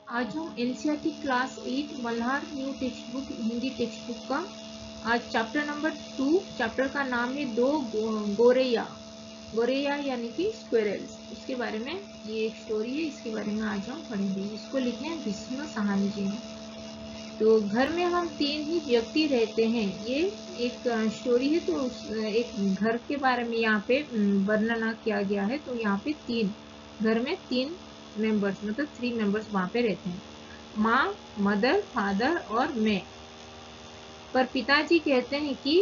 आज हम NCERT class 8 Malhar new text book Hindi text book का आज चैप्टर नंबर 2 चैप्टर का नाम है दो गोरैया गोरैया यानी कि स्क्वेरल्स। इसके बारे में ये एक स्टोरी है, इसके बारे में आज हम पढ़ेंगे। इसको लिखे हैं भीष्म साहनी जी ने। तो घर में हम 3 ही व्यक्ति रहते हैं, ये एक स्टोरी है। तो एक घर के बारे में यहाँ पे वर्णना किया गया है। तो यहाँ पे 3 घर में 3 मेंबर्स मतलब 3 मेंबर्स वहाँ पे रहते हैं, माँ, मदर, फादर और मैं। पर पिताजी कहते हैं कि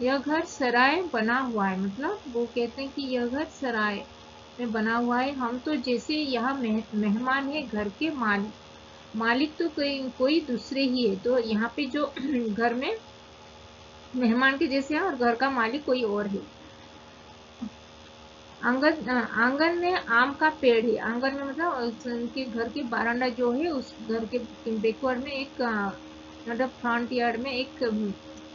यह घर सराय बना हुआ है। मतलब वो कहते हैं कि यह घर सराय में बना हुआ है। हम तो जैसे यहाँ मेहमान है, घर के मालिक तो कोई दूसरे ही है। तो यहाँ पे जो घर में मेहमान के जैसे है और घर का मालिक कोई और है। आंगन में आम का पेड़ है। आंगन में मतलब उनके घर के बारांडा जो है, उस घर के बैकवर्ड में एक मतलब फ्रंट यार्ड में एक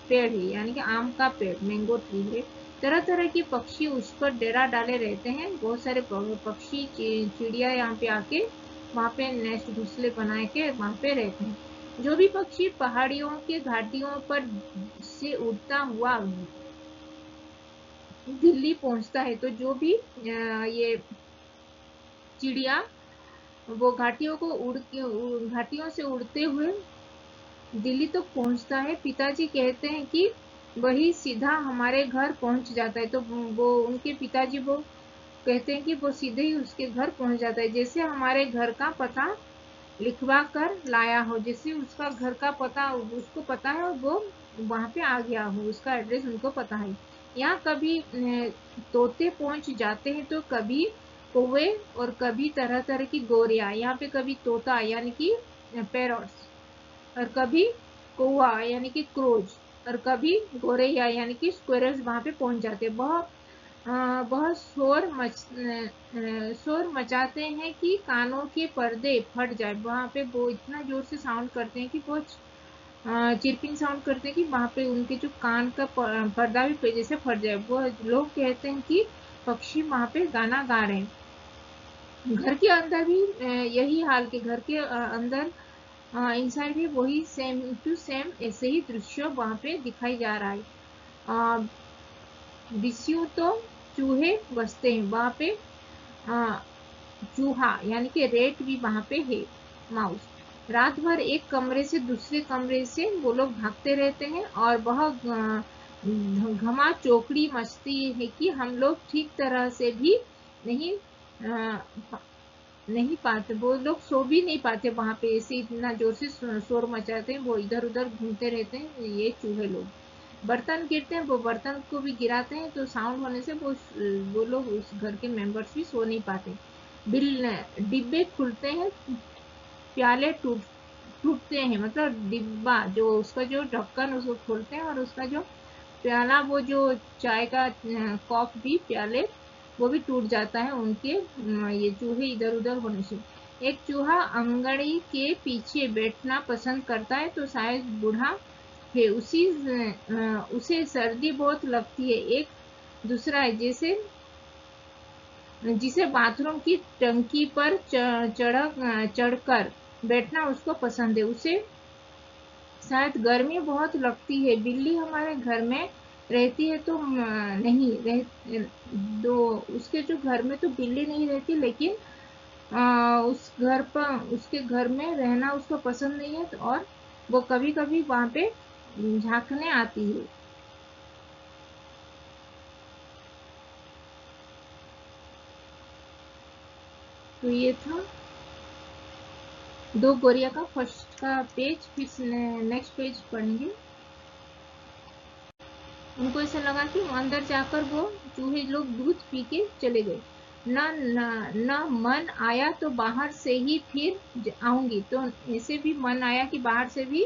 पेड़ है, यानी कि आम का पेड़, मैंगो ट्री है। तरह तरह के पक्षी उस पर डेरा डाले रहते हैं। बहुत सारे पक्षी चिड़िया यहाँ पे आके वहाँ पे नेस्ट घोंसले बना के वहाँ पे रहते हैं। जो भी पक्षी पहाड़ियों के घाटियों पर से उड़ता हुआ दिल्ली पहुंचता है, तो जो भी ये चिड़िया वो घाटियों से उड़ते हुए दिल्ली तक पहुंचता है, पिताजी कहते हैं कि वही सीधा हमारे घर पहुंच जाता है। तो वो उनके पिताजी वो कहते हैं कि वो सीधे ही उसके घर पहुंच जाता है, जैसे हमारे घर का पता लिखवा कर लाया हो। जैसे उसका घर का पता उसको पता है और वो वहां पे आ गया हो, उसका एड्रेस उनको पता है। यहाँ कभी तोते पहुंच जाते हैं, तो कभी कौवे और कभी तरह तरह की गोरियां। यहाँ पे कभी तोता यानी कि पैरट्स, और कभी कौवा यानी कि क्रोज, और कभी गोरैया यानी कि स्क्वेरल्स वहां पे पहुंच जाते हैं। बहुत शोर मचाते हैं कि कानों के पर्दे फट जाए। वहां पे वो इतना जोर से साउंड करते हैं कि बहुत चिरपिंग साउंड करते हैं कि वहां पे उनके जो कान का पर्दा भी जैसे फट जाए। वो लोग कहते हैं कि पक्षी वहां पे गाना गा रहे हैं। घर के अंदर भी यही हाल के घर के अंदर इनसाइड भी वही सेम टू सेम ऐसे ही दृश्य वहां पे दिखाई जा रहा है। विषयू तो चूहे बसते हैं वहां पे। चूहा यानी कि रेट भी वहां पे है, माउस। रात भर एक कमरे से दूसरे कमरे से वो लोग भागते रहते हैं और बहुत घमा चौकड़ी मचती है कि हम लोग ठीक तरह से भी नहीं नहीं पाते। वो लोग सो भी नहीं पाते वहां पे, ऐसे इतना जोर से शोर मचाते हैं। वो इधर उधर घूमते रहते हैं ये चूहे लोग। बर्तन गिरते हैं, वो बर्तन को भी गिराते हैं, तो साउंड होने से वो लोग उस घर के मेंबर्स भी सो नहीं पाते। डिब्बे खुलते हैं, प्याले टूटते हैं। मतलब डिब्बा जो उसका जो ढक्कन उसको खोलते हैं और उसका जो प्याला वो जो चाय का कप भी प्याले वो भी टूट जाता है उनके ये चूहे इधर उधर होने से। एक चूहा अंगड़ी के पीछे बैठना पसंद करता है, तो शायद बूढ़ा है, उसे सर्दी बहुत लगती है। एक दूसरा है जिसे बाथरूम की टंकी पर चढ़कर बैठना उसको पसंद है, उसे शायद गर्मी बहुत लगती है। बिल्ली हमारे घर में रहती है तो नहीं रह दो उसके जो घर में तो बिल्ली नहीं रहती, लेकिन उस घर पर उसके घर में रहना उसको पसंद नहीं है। तो और वो कभी कभी वहां पे झांकने आती है। तो ये था दो गोरिया का फर्स्ट का पेज। फिर नेक्स्ट पेज पढ़ेंगे। उनको ऐसा लगा कि अंदर जाकर वो चूहे लोग दूध पी के चले गए। न मन आया तो बाहर से ही फिर आऊंगी। तो ऐसे भी मन आया कि बाहर से भी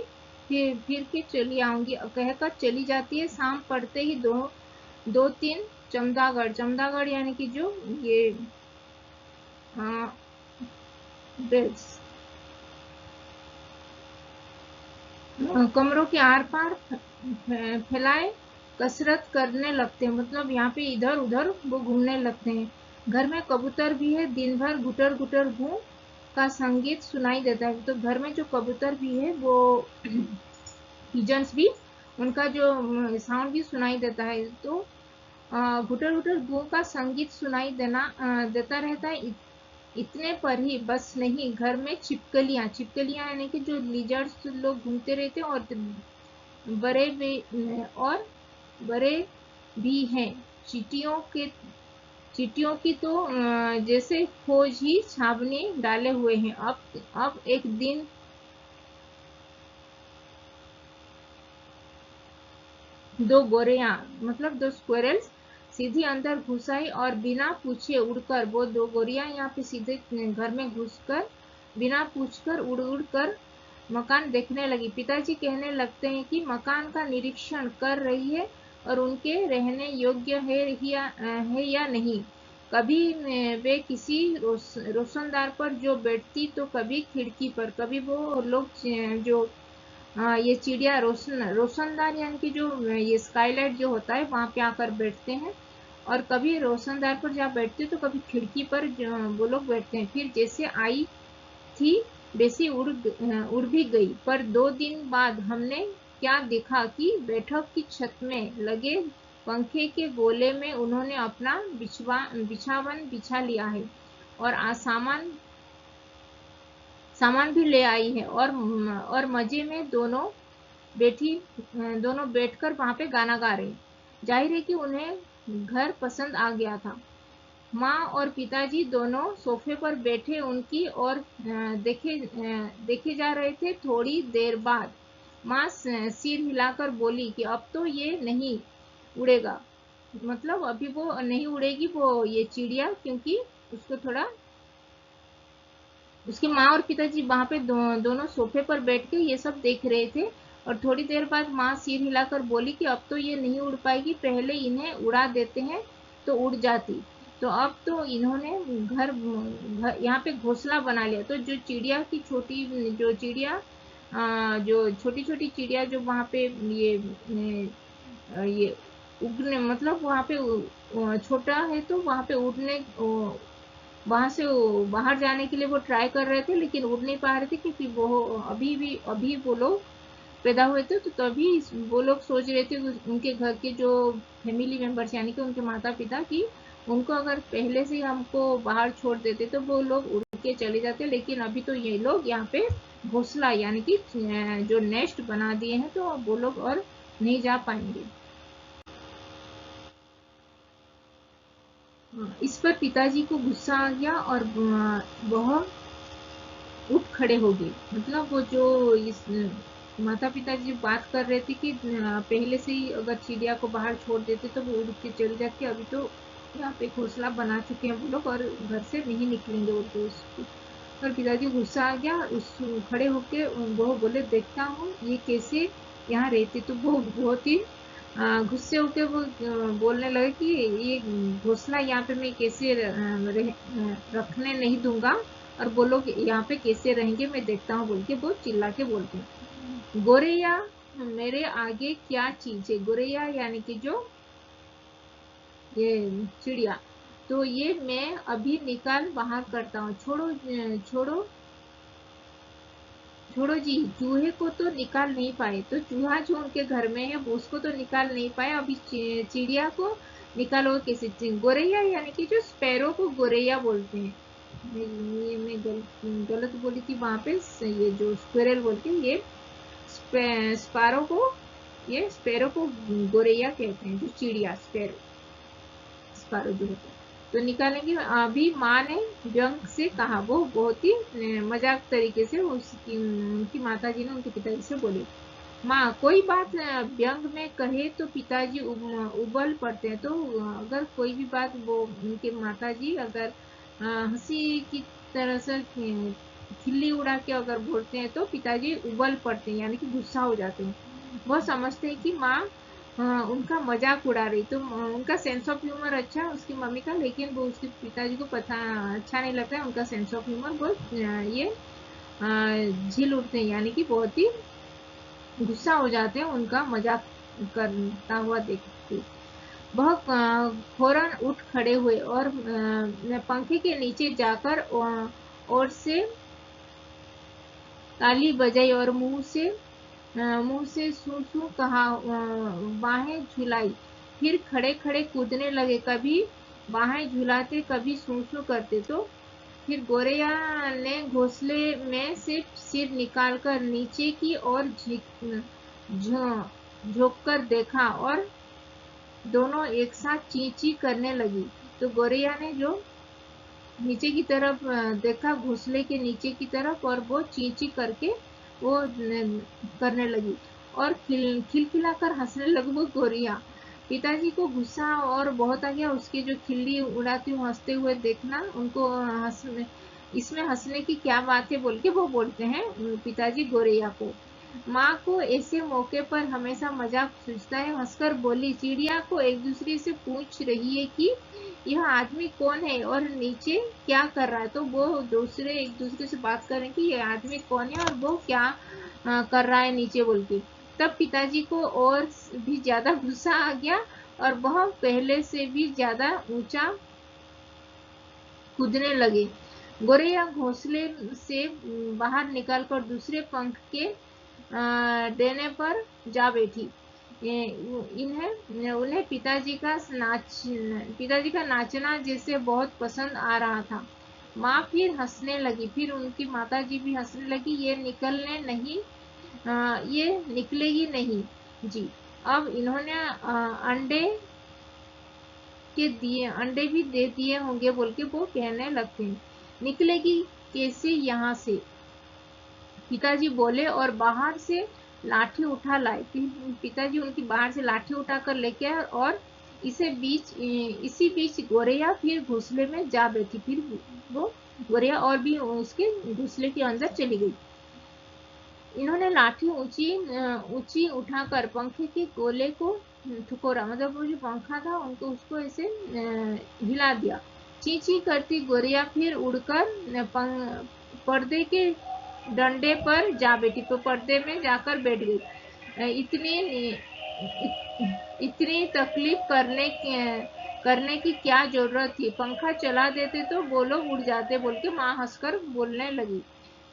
फिर के चली आऊंगी कहकर चली जाती है। शाम पड़ते ही दो तीन चमदागढ़ यानी कि जो ये बेल्स कमरों के आर पार फैलाए कसरत करने लगते हैं। मतलब यहाँ पे इधर उधर वो घूमने लगते हैं। घर में कबूतर भी है, दिन भर गुटर गुटर घूं का संगीत सुनाई देता है। तो घर में जो कबूतर भी है वो पिजन्स भी, उनका जो साउंड भी सुनाई देता है। तो गुटर गुटर घूं का संगीत सुनाई देता रहता है। इतने पर ही बस नहीं, घर में छिपकलियां यानी कि जो लिजर्ड्स लोग घूमते रहते हैं, बड़े और बड़े भी हैं। चींटियों की तो जैसे खोज ही छावनी डाले हुए हैं। अब एक दिन दो गोरेयां मतलब दो स्क्वेरल्स सीधी अंदर घुस आई और बिना पूछे उड़कर, वो दो गोरियां यहाँ पे सीधे घर में घुसकर बिना पूछकर उड़ उड़ कर मकान देखने लगी। पिताजी कहने लगते हैं कि मकान का निरीक्षण कर रही है और उनके रहने योग्य है या नहीं। कभी वे किसी रोशनदार पर जो बैठती तो कभी खिड़की पर। कभी वो लोग जो ये चिड़िया रोशनदार यानी कि जो ये स्काईलाइट जो होता है वहां पे आकर बैठते हैं, और कभी रोशनदार पर जहाँ बैठते तो कभी खिड़की पर वो लोग बैठते हैं। फिर जैसे आई थी वैसी उड़ भी गई। पर 2 दिन बाद हमने क्या देखा कि बैठक की छत में लगे पंखे के गोले में उन्होंने अपना बिछावन बिछा लिया है और सामान भी ले आई है, और मजे में दोनों बैठकर वहां पे गाना गा रहे। जाहिर है कि उन्हें घर पसंद आ गया था। माँ और पिताजी दोनों सोफे पर बैठे उनकी और देखे जा रहे थे। थोड़ी देर बाद माँ सिर हिलाकर बोली कि अब तो ये नहीं उड़ेगा। मतलब अभी वो नहीं उड़ेगी वो ये चिड़िया, क्योंकि उसको थोड़ा, उसकी माँ और पिताजी वहां पे दोनों सोफे पर बैठ के ये सब देख रहे थे। और थोड़ी देर बाद माँ सिर हिलाकर बोली कि अब तो ये नहीं उड़ पाएगी, पहले इन्हें उड़ा देते हैं तो उड़ जाती। तो अब तो इन्होंने घर यहाँ पे घोंसला बना लिया। तो जो चिड़िया की छोटी जो चिड़िया जो छोटी छोटी चिड़िया जो वहां पे ये उगने मतलब वहां पे छोटा है, तो वहां पे उड़ने वहां से बाहर जाने के लिए वो ट्राई कर रहे थे, लेकिन उड़ नहीं पा रहे थे, क्योंकि वो अभी वो लोग पैदा हुए थे। तो तभी वो लोग सोच रहे थे उनके घर के जो फैमिली मेंबर्स यानी कि उनके माता पिता की, उनको अगर पहले से हमको बाहर छोड़ देते तो वो लोग उड़ के चले जाते। लेकिन अभी तो ये लोग यहाँ पे घोंसला यानी कि जो नेस्ट बना दिए हैं, तो वो लोग और नहीं जा पाएंगे। इस पर पिताजी को गुस्सा आ गया और वह उठ खड़े हो गए। मतलब वो जो इस माता पिता जी बात कर रहे थे कि पहले से ही अगर चिड़िया को बाहर छोड़ देते तो वो उड़ के चली जाती, अभी तो यहाँ पे घोंसला बना चुके हैं वो लोग और घर से नहीं निकलेंगे वो तो। और पिताजी गुस्सा आ गया, उस खड़े होके वो बोले देखता हूँ ये कैसे यहाँ रहते। तो वो बहुत ही गुस्से होके वो बोलने लगे कि ये घोंसला यहाँ पे मैं कैसे रखने नहीं दूंगा, और वो लोग यहाँ पे कैसे रहेंगे मैं देखता हूँ बोल के वो चिल्ला के बोलते हैं। गोरैया मेरे आगे क्या चीज है। गोरैया यानी कि जो ये चिड़िया, तो ये मैं अभी निकाल बाहर करता हूँ। छोड़ो छोड़ो जी, चूहे को तो निकाल नहीं पाए। तो चूहा जो उनके घर में है वो उसको तो निकाल नहीं पाए, अभी चिड़िया को निकालो कैसे। गोरैया यानी कि जो स्पैरो को गोरैया बोलते हैं। ये मैं गलत बोली थी वहां पे, ये जो स्क्वेरल बोलते हैं ये स्पैरो को गोरैया कहते हैं। जो चिड़िया स्पैरो जो होता है तो निकालेंगे। अभी माँ ने व्यंग से कहा। वो बहुत ही मजाक तरीके से उनकी माता जी ने उनके पिताजी से बोली। माँ कोई बात व्यंग में कहे तो पिताजी उबल पड़ते हैं। तो अगर कोई भी बात वो उनके माता जी अगर हंसी की तरह से खिल्ली उड़ा के अगर बोलते हैं तो पिताजी उबल पड़ते हैं यानी कि गुस्सा हो जाते हैं। वो समझते हैं कि माँ उनका मजाक उड़ा रही। तो उनका सेंस ऑफ ह्यूमर अच्छा है उसकी मम्मी का, लेकिन वो उसके पिताजी को पता अच्छा नहीं लगता है उनका सेंस ऑफ ह्यूमर। वो ये झील उठते हैं यानी कि बहुत ही गुस्सा हो जाते हैं उनका मजाक करता हुआ देख के। वह फौरन उठ खड़े हुए और पंखे के नीचे जाकर और से ताली बजाई और मुंह से सू सू कहा, बाहें झुलाई। फिर खड़े खड़े कूदने लगे, कभी बाहें झुलाते कभी सू सू करते। तो फिर गोरैया ने घोंसले में से सिर निकालकर नीचे की ओर झोंक कर देखा और दोनों एक साथ ची ची करने लगी। तो गोरैया ने जो नीचे की तरफ देखा, घोंसले के नीचे की तरफ, और वो ची ची करके वो करने लगी और खिलखिलाकर हंसने लगी वो गोरिया। पिताजी को गुस्सा और बहुत आ गया, उसकी जो खिल्ली उड़ाती हुई हंसते हुए देखना, उनको इसमें हंसने की क्या बात है बोल के वो बोलते हैं पिताजी गोरैया को। माँ को ऐसे मौके पर हमेशा मजाक सूझता है, हंसकर बोली, चिड़िया को एक दूसरे से पूछ रही है कि यह आदमी कौन है और नीचे क्या कर रहा है। तो वो एक दूसरे से बात कर रहे हैं कि ये आदमी कौन है और वो क्या कर रहा है नीचे बोल के। तब पिताजी को और भी ज्यादा गुस्सा आ गया और वह पहले से भी ज्यादा ऊंचा कूदने लगे। गोरैया घोंसले से बाहर निकलकर दूसरे पंख के देने पर जा बैठी। उन्हें पिताजी का नाचना जैसे बहुत पसंद आ रहा था। माँ फिर हंसने लगी, फिर उनकी माताजी भी हंसने लगी। ये निकलेगी नहीं जी। अब इन्होंने अंडे भी दे दिए होंगे बोल के वो कहने लगते हैं। निकलेगी कैसे यहाँ से, पिताजी बोले और बाहर से लाठी उठा लाए। पिताजी उनकी बाहर से लाठी उठा कर लेके आए और इसी बीच गोरैया फिर घोंसले में जा बैठी। फिर वो गोरैया और भी उसके घोंसले के अंदर चली गई। इन्होंने लाठी ऊंची उठाकर पंखे के गोले को ठुकोरा, मतलब वो जो पंखा था उनको उसको ऐसे हिला दिया। ची ची करती गोरैया फिर उड़कर पर्दे के डंडे पर जा बैठी। तो पर्दे में जाकर बैठ गई। इतनी तकलीफ करने की क्या जरूरत थी, पंखा चला देते तो वो लोग उड़ जाते बोल के माँ हंसकर बोलने लगी।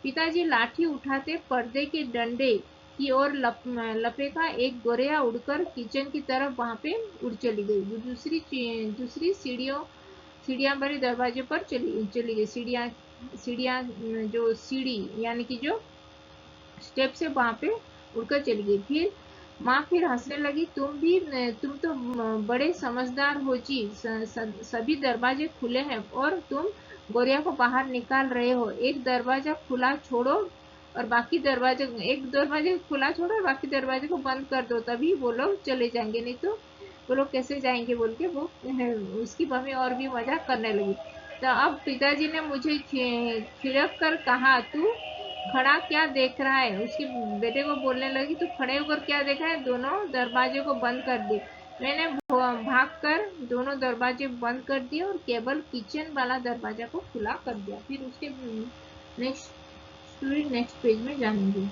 पिताजी लाठी उठाते पर्दे के डंडे की ओर लपेटा। एक गोरैया उड़कर किचन की तरफ वहां पे उड़ चली गई। दूसरी सीढ़ियां भरे दरवाजे पर चली गई। सीढ़ियां जो सीढ़ी यानी कि जो स्टेप से वहां पे उड़कर चली गई। फिर माँ फिर हंसने लगी, तुम तो बड़े समझदार हो जी। सभी दरवाजे खुले हैं और तुम गोरिया को बाहर निकाल रहे हो। एक दरवाजा खुला छोड़ो और बाकी दरवाजे को बंद कर दो, तभी वो लोग चले जाएंगे, नहीं तो वो लोग कैसे जाएंगे बोल के वो उसकी मम्मी और भी मजाक करने लगी। तो अब पिताजी ने मुझे खिड़क कर कहा, तू खड़ा क्या देख रहा है। उसके बेटे को बोलने लगी, तू खड़े होकर क्या देखा है। दोनों दरवाजे को बंद कर दे। मैंने भाग कर दोनों दरवाजे बंद कर दिए और केवल किचन वाला दरवाजा को खुला कर दिया। फिर उसके नेक्स्ट पेज में जानेंगे।